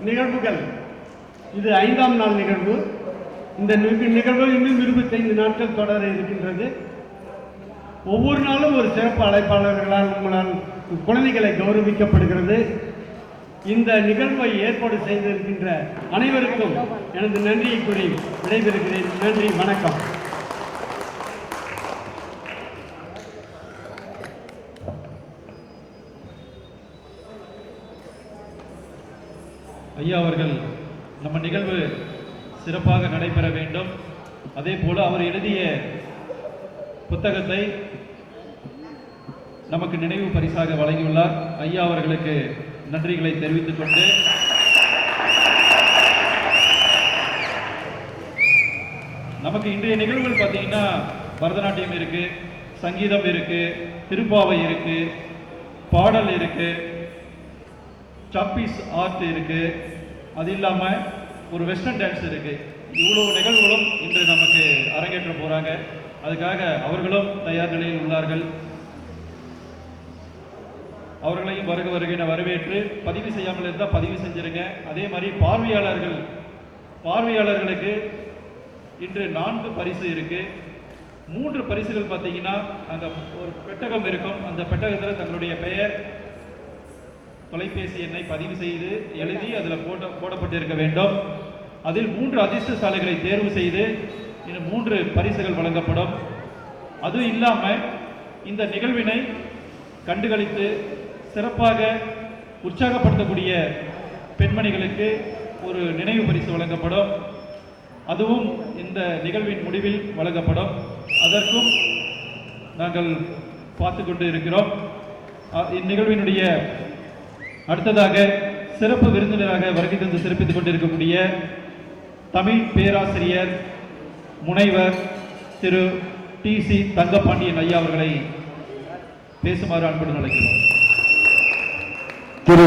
நிகழ்வுகள். இது 5ஆம் நாள் நிகழ்வு. இந்த நிகழ்வு இன்னும் 25 நாட்கள் தொடர இருக்கின்றது. ஒவ்வொரு நாளும் ஒரு சிறப்பு அழைப்பாளர்களால் உங்களால் குழந்தைகளை கௌரவிக்கப்படுகிறது. இந்த நிகழ்வை ஏற்பாடு செய்திருக்கின்ற அனைவருக்கும் எனது நன்றியை கூறி விடைபெறுகிறேன். நன்றி, வணக்கம். ஐயா அவர்கள் நம்ம நிகழ்வு சிறப்பாக நடைபெற வேண்டும். அதே போல அவர் எழுதிய புத்தகத்தை நமக்கு நினைவு பரிசாக வழங்கியுள்ளார். ஐயா அவர்களுக்கு நன்றிகளை தெரிவித்துக் கொண்டு நமக்கு இன்றைய நிகழ்வுகள் பார்த்தீங்கன்னா பரதநாட்டியம் இருக்கு, சங்கீதம் இருக்கு, திருப்பாவை இருக்கு, பாடல் இருக்கு, சாப்பீஸ் ஆர்ட் இருக்கு, அது இல்லாம ஒரு வெஸ்டர்ன் டான்ஸ் இருக்கு. இவ்வளவு நிகழ்வுகளும் இன்று நமக்கு அரங்கேற்ற போறாங்க. அதுக்காக அவர்களும் தயார் நிலையில் உள்ளார்கள். அவர்களையும் வருக வருகிற வரவேற்று பதிவு செய்யாமல் இருந்தால் பதிவு செஞ்சிருங்க. அதே மாதிரி பார்வையாளர்களுக்கு இன்று 4 பரிசு இருக்கு. 3 பரிசுகள் பார்த்தீங்கன்னா அங்கே ஒரு பெட்டகம் இருக்கும். அந்த பெட்டகத்தில் தங்களுடைய பெயர், தொலைபேசி எண்ணை பதிவு செய்து எழுதி அதில் போடப்பட்டிருக்க வேண்டும். அதில் 3 அதிர்ஷ்டசாலிகளை தேர்வு செய்து இன்னும் 3 பரிசுகள் வழங்கப்படும். அதுவும் இல்லாமல் இந்த நிகழ்வினை கண்டுகளித்து சிறப்பாக உற்சாகப்படுத்தக்கூடிய பெண்மணிகளுக்கு ஒரு நினைவு பரிசு வழங்கப்படும். அதுவும் இந்த நிகழ்வின் முடிவில் வழங்கப்படும். அதற்கும் நாங்கள் பார்த்து கொண்டு இருக்கிறோம். இந்நிகழ்வினுடைய அடுத்ததாக சிறப்பு விருந்தினராக வருகை தந்து சிறப்பித்துக் கொண்டிருக்கக்கூடிய தமிழ் பேராசிரியர் முனைவர் திரு TC தங்கபாண்டியன் ஐயா அவர்களை பேசுமாறு அன்புடன் அழைக்கிறோம். திரு